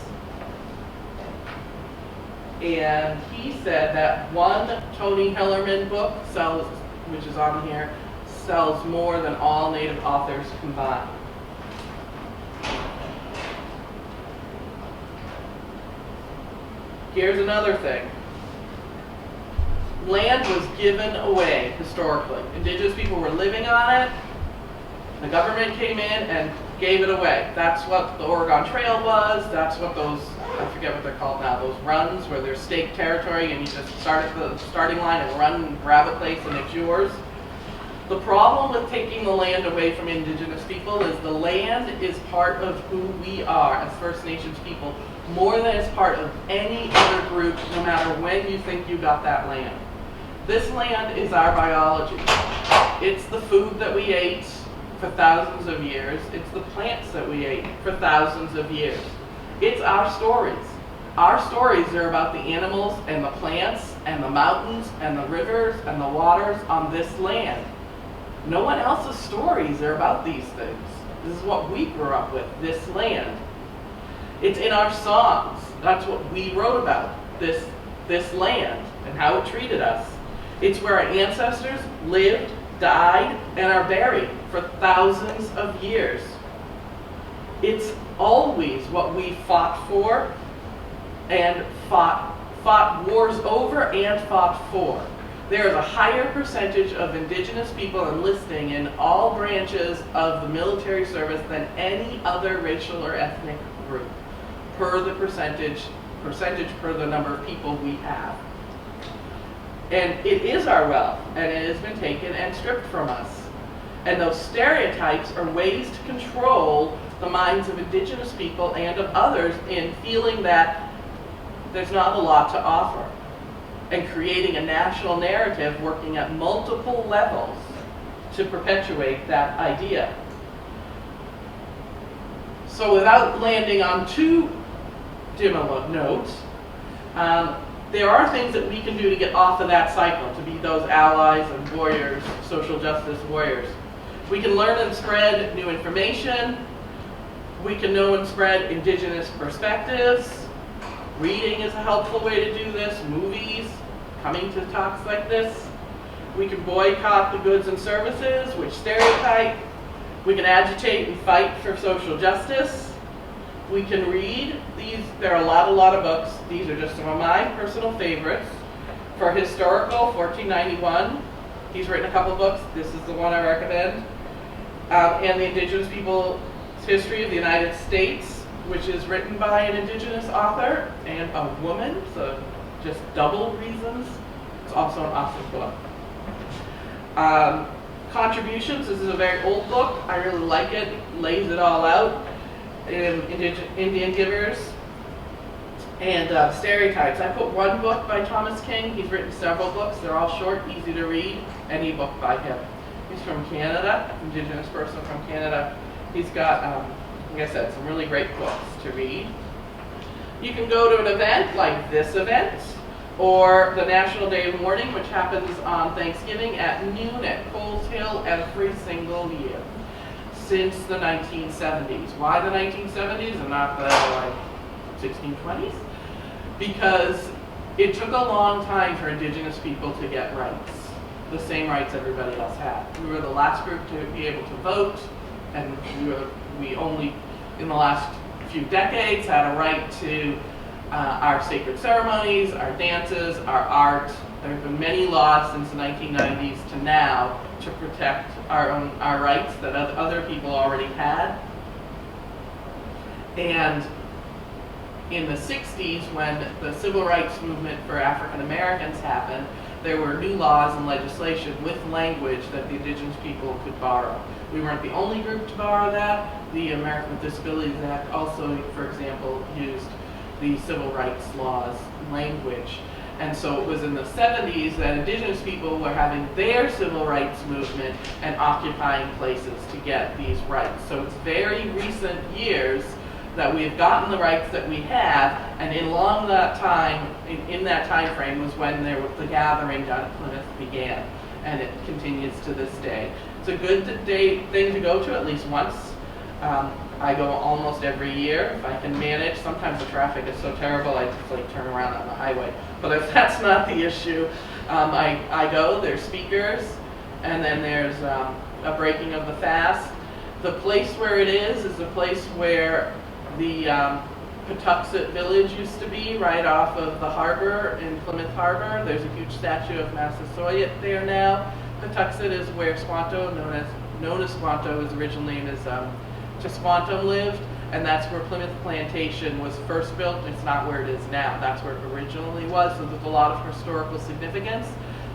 And he said that one Tony Hellerman book sells, which is on here, sells more than all Native authors combined. Here's another thing. Land was given away historically. Indigenous people were living on it. The government came in and gave it away. That's what the Oregon Trail was. That's what those, I forget what they're called now, those runs where there's staked territory and you just start at the starting line and run and grab a place and it's yours. The problem with taking the land away from Indigenous people is the land is part of who we are as First Nations people, more than it's part of any other group, no matter when you think you got that land. This land is our biology. It's the food that we ate for thousands of years. It's the plants that we ate for thousands of years. It's our stories. Our stories are about the animals and the plants and the mountains and the rivers and the waters on this land. No one else's stories are about these things. This is what we grew up with, this land. It's in our songs. That's what we wrote about, this land and how it treated us. It's where our ancestors lived, died, and are buried for thousands of years. It's always what we fought for and fought wars over and fought for. There is a higher percentage of Indigenous people enlisting in all branches of the military service than any other racial or ethnic group, per the percentage per the number of people we have. And it is our wealth, and it has been taken and stripped from us. And those stereotypes are ways to control the minds of Indigenous people and of others in feeling that there's not a lot to offer, and creating a national narrative working at multiple levels to perpetuate that idea. So without landing on too dim a note, there are things that we can do to get off of that cycle, to be those allies and warriors, social justice warriors. We can learn and spread new information. We can know and spread Indigenous perspectives. Reading is a helpful way to do this. Movies, coming to talks like this. We can boycott the goods and services which stereotype. We can agitate and fight for social justice. We can read these. There are a lot of books. These are just some of my personal favorites. For historical, 1491. He's written a couple books. This is the one I recommend. And the Indigenous People's History of the United States, which is written by an Indigenous author and a woman, so just double reasons. It's also an awesome book. Contributions, this is a very old book. I really like it. It lays it all out. Indian Givers. And Stereotypes. I put one book by Thomas King. He's written several books. They're all short, easy to read. Any book by him. He's from Canada, Indigenous person from Canada. He's got, like I said, some really great books to read. You can go to an event like this event, or the National Day of Mourning, which happens on Thanksgiving at noon at Coles Hill every single year since the 1970s. Why the 1970s and not the 1620s? Because it took a long time for Indigenous people to get rights, the same rights everybody else had. We were the last group to be able to vote, and we only, in the last few decades, had a right to our sacred ceremonies, our dances, our art. There have been many laws since the 1990s to now to protect our rights that other people already had. And in the 60s, when the civil rights movement for African Americans happened, there were new laws and legislation with language that the Indigenous people could borrow. We weren't the only group to borrow that. The American with Disabilities Act also, for example, used the civil rights laws language. And so it was in the 70s that Indigenous people were having their civil rights movement and occupying places to get these rights. So it's very recent years that we've gotten the rights that we have, and in that time frame was when the gathering down at Plymouth began, and it continues to this day. It's a good thing to go to at least once. I go almost every year if I can manage. Sometimes the traffic is so terrible I just turn around on the highway. But if that's not the issue, I go. There's speakers, and then there's a breaking of the fast. The place where it is the place where the Patuxet village used to be, right off of the harbor in Plymouth Harbor. There's a huge statue of Massasoit there now. Patuxet is where Squanto, known as Squanto, was originally, and his Chisquantum lived, and that's where Plymouth Plantation was first built. It's not where it is now. That's where it originally was, so there's a lot of historical significance.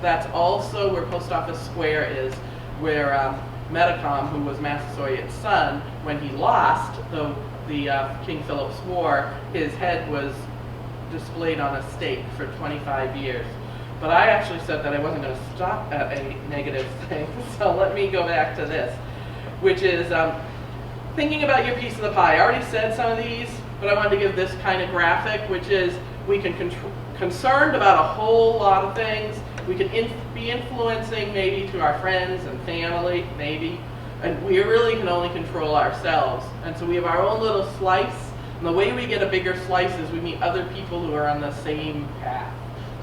That's also where Post Office Square is, where Metacom, who was Massasoit's son, when he lost the King Philip's War, his head was displayed on a stake for 25 years. But I actually said that I wasn't going to stop at a negative thing, so let me go back to this, which is thinking about your piece of the pie. I already said some of these, but I wanted to give this kind of graphic, which is we can concerned about a whole lot of things. We can be influencing maybe to our friends and family, maybe, and we really can only control ourselves. And so we have our own little slice, and the way we get a bigger slice is we meet other people who are on the same path.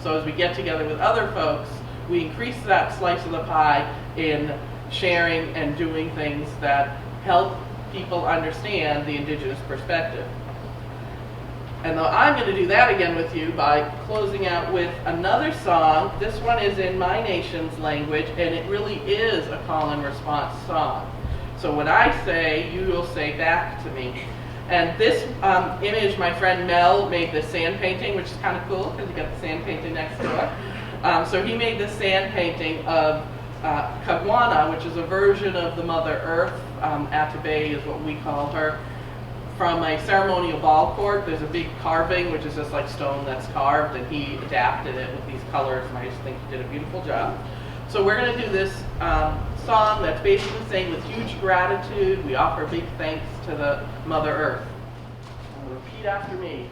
So as we get together with other folks, we increase that slice of the pie in sharing and doing things that help people understand the indigenous perspective. And I'm going to do that again with you by closing out with another song. This one is in my nation's language, and it really is a call and response song. So when I say, you will say back to me. And this image, my friend Mel made this sand painting, which is kind of cool because you got the sand painting next to it. So he made this sand painting of Kagwana, which is a version of the Mother Earth. Atabey is what we call her. From a ceremonial ball court, there's a big carving, which is just like stone that's carved, and he adapted it with these colors, and I just think he did a beautiful job. So we're going to do this song that's basically saying, with huge gratitude, we offer big thanks to the Mother Earth. Repeat after me.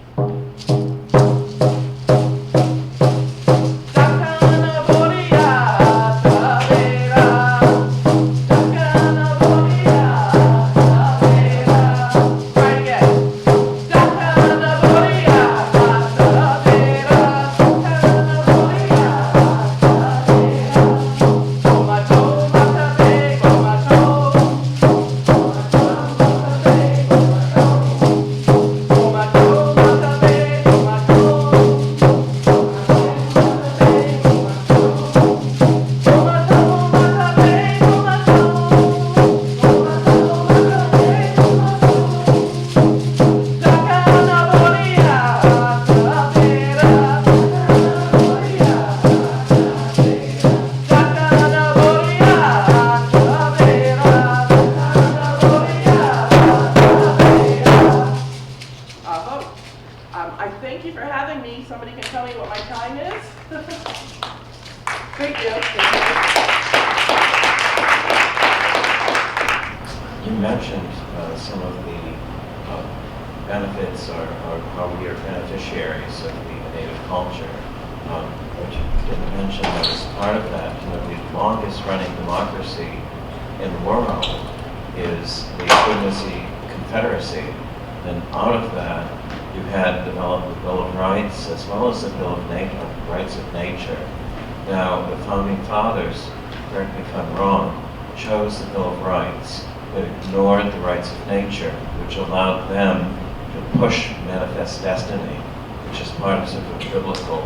Which allowed them to push manifest destiny, which is part of sort of biblical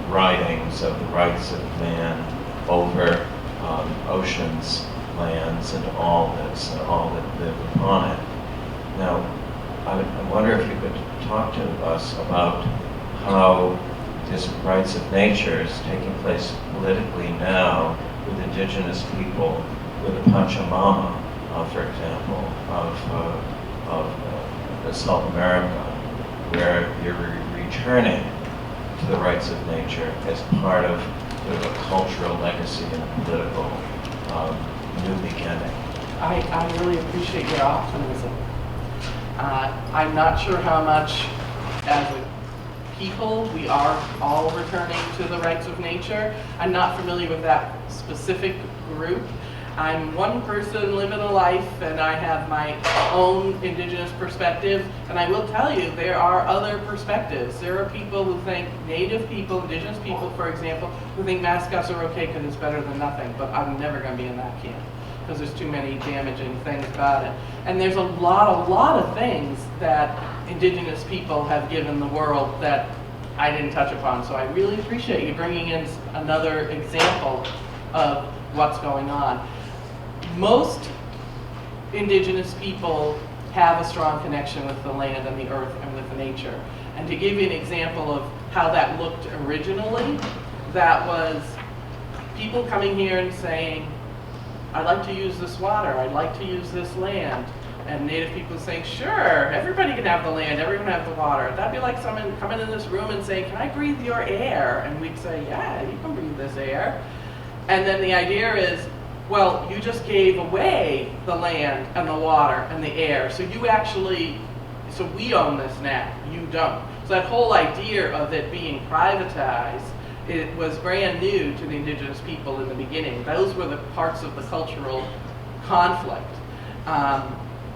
writings of the rights of man over oceans, lands, and all that live upon it. Now, I wonder if you could talk to us about how this rights of nature is taking place politically now with indigenous people, with the Pachamama, for example, of South America, where you're returning to the rights of nature as part of sort of a cultural legacy and a political new beginning.
I really appreciate your optimism. I'm not sure how much, as a people, we are all returning to the rights of nature. I'm not familiar with that specific group. I'm one person living a life, and I have my own indigenous perspective, and I will tell you, there are other perspectives. There are people who think, native people, indigenous people, for example, who think mascots are okay because it's better than nothing, but I'm never going to be in that camp because there's too many damaging things about it. And there's a lot of things that indigenous people have given the world that I didn't touch upon, so I really appreciate you bringing in another example of what's going on. Most indigenous people have a strong connection with the land and the earth and with nature. And to give you an example of how that looked originally, that was people coming here and saying, I'd like to use this water, I'd like to use this land. And Native people saying, sure, everybody can have the land, everyone can have the water. That'd be like someone coming in this room and saying, can I breathe your air? And we'd say, yeah, you can breathe this air. And then the idea is, well, you just gave away the land and the water and the air. So you actually, so we own this now, you don't. So that whole idea of it being privatized, it was brand new to the indigenous people in the beginning. Those were the parts of the cultural conflict.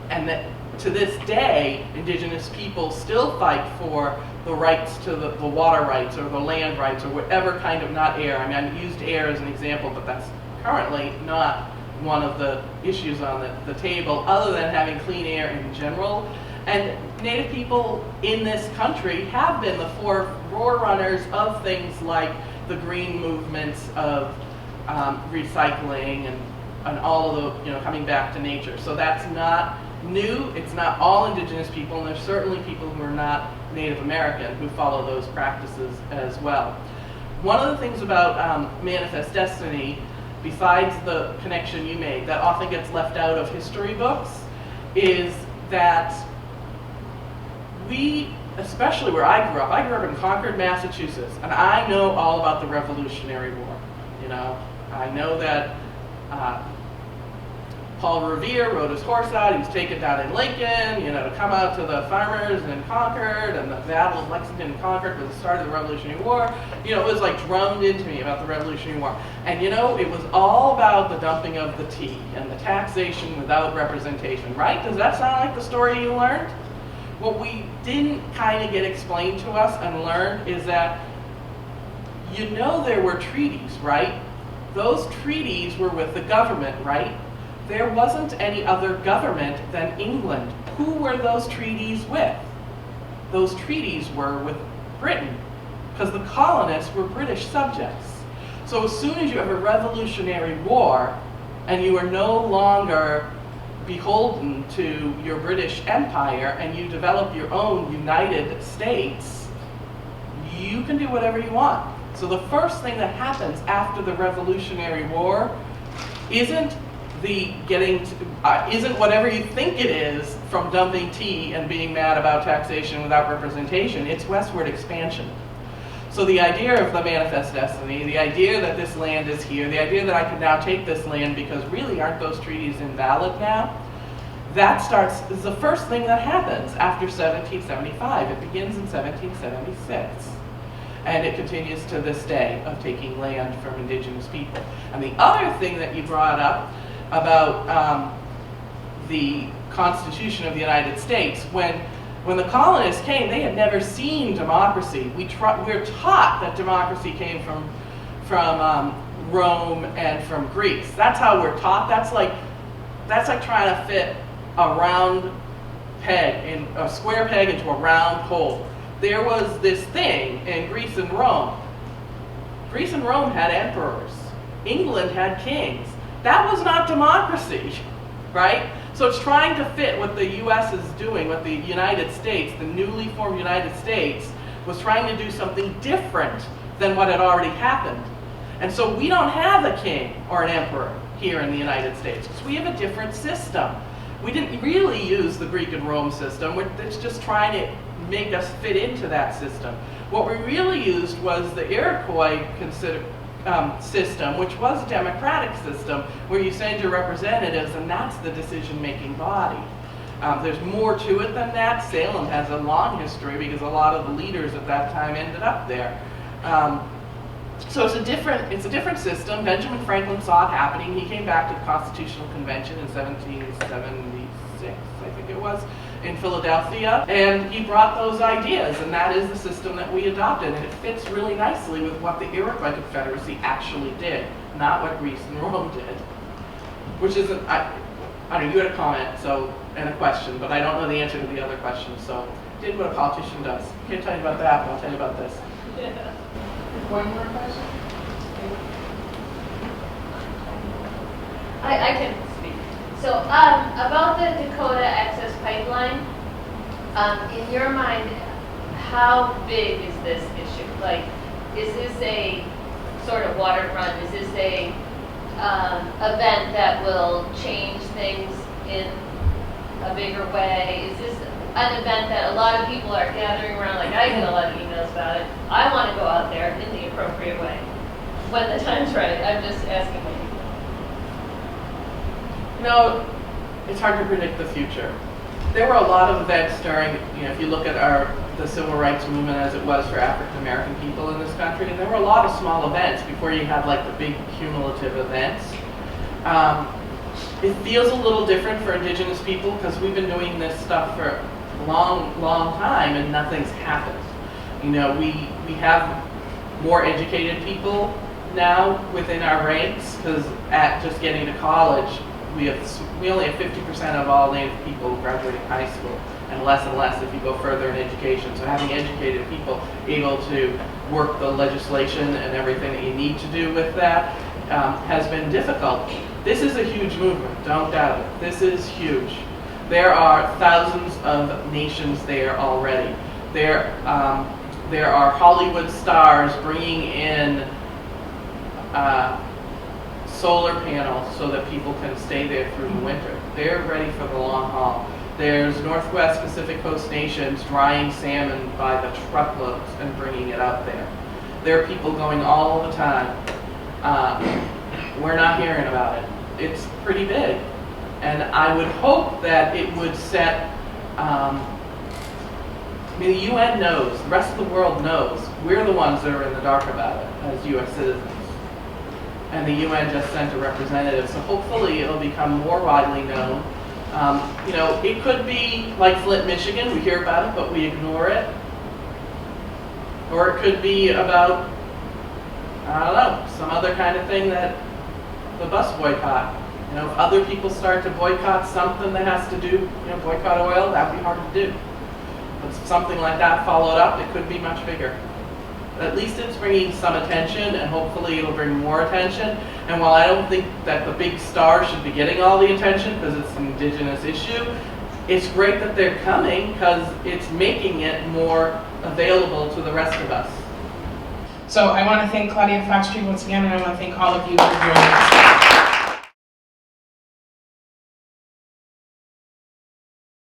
And that to this day, indigenous people still fight for the rights to the water rights or the land rights or whatever kind of, not air. I mean, I used air as an example, but that's currently not one of the issues on the table, other than having clean air in general. And Native people in this country have been the forerunners of things like the green movements of recycling and all of the, coming back to nature. So that's not new. It's not all indigenous people, and there's certainly people who are not Native American who follow those practices as well. One of the things about Manifest Destiny, besides the connection you made, that often gets left out of history books, is that we, especially where I grew up in Concord, Massachusetts, and I know all about the Revolutionary War. I know that Paul Revere rode his horse out. He was taken down in Lincoln, to come out to the farmers in Concord, and the Battle of Lexington and Concord was the start of the Revolutionary War. It was like drummed into me about the Revolutionary War. And it was all about the dumping of the tea and the taxation without representation, right? Does that sound like the story you learned? What we didn't kind of get explained to us and learned is that, there were treaties, right? Those treaties were with the government, right? There wasn't any other government than England. Who were those treaties with? Those treaties were with Britain, because the colonists were British subjects. So as soon as you have a Revolutionary War, and you are no longer beholden to your British Empire, and you develop your own United States, you can do whatever you want. So the first thing that happens after the Revolutionary War isn't isn't whatever you think it is from dumping tea and being mad about taxation without representation. It's westward expansion. So the idea of the Manifest Destiny, the idea that this land is here, the idea that I can now take this land because really aren't those treaties invalid now, is the first thing that happens after 1775. It begins in 1776. And it continues to this day of taking land from indigenous people. And the other thing that you brought up about the Constitution of the United States, when the colonists came, they had never seen democracy. We're taught that democracy came from Rome and from Greece. That's how we're taught. That's like trying to fit a square peg into a round hole. There was this thing in Greece and Rome. Greece and Rome had emperors. England had kings. That was not democracy, right? So it's trying to fit what the U.S. is doing, what the United States, the newly formed United States, was trying to do something different than what had already happened. And so we don't have a king or an emperor here in the United States, because we have a different system. We didn't really use the Greek and Rome system. It's just trying to make us fit into that system. What we really used was the Iroquois system, which was a democratic system, where you send your representatives, and that's the decision-making body. There's more to it than that. Salem has a long history because a lot of the leaders at that time ended up there. So it's a different system. Benjamin Franklin saw it happening. He came back to the Constitutional Convention in 1776, I think it was, in Philadelphia, and he brought those ideas, and that is the system that we adopted, and it fits really nicely with what the Iroquois Confederacy actually did, not what Greece and Rome did. Which isn't, I don't know, you had a comment and a question, but I don't know the answer to the other question, so did what a politician does. I can't tell you about that, but I'll tell you about this.
Yeah.
One more question?
I can speak. So about the Dakota access pipeline, in your mind, how big is this issue? Like, is this a sort of waterfront? Is this a event that will change things in a bigger way? Is this an event that a lot of people are gathering around? Like, I get a lot of emails about it. I want to go out there in the appropriate way when the time's right. I'm just asking what you think.
You know, it's hard to predict the future. There were a lot of events during, if you look at the civil rights movement as it was for African American people in this country, and there were a lot of small events before you had like the big cumulative events. It feels a little different for Indigenous people because we've been doing this stuff for a long, long time and nothing's happened. We have more educated people now within our ranks because at just getting to college, we only have 50% of all Native people graduating high school, and less if you go further in education. So having educated people able to work the legislation and everything that you need to do with that has been difficult. This is a huge movement, don't doubt it. This is huge. There are thousands of nations there already. There are Hollywood stars bringing in solar panels so that people can stay there through the winter. They're ready for the long haul. There's Northwest Pacific Coast nations drying salmon by the truckloads and bringing it out there. There are people going all the time. We're not hearing about it. It's pretty big. And I would hope that it would set, the UN knows, the rest of the world knows. We're the ones that are in the dark about it as US citizens. And the UN just sent a representative, so hopefully it'll become more widely known. It could be like Flint, Michigan, we hear about it, but we ignore it. Or it could be about, I don't know, some other kind of thing that the bus boycott. If other people start to boycott something that has to do, boycott oil, that'd be hard to do. But something like that followed up, it could be much bigger. But at least it's bringing some attention, and hopefully it'll bring more attention. And while I don't think that the big stars should be getting all the attention because it's an Indigenous issue, it's great that they're coming because it's making it more available to the rest of us.
So I want to thank Claudia Fox once again, and I want to thank all of you for joining us.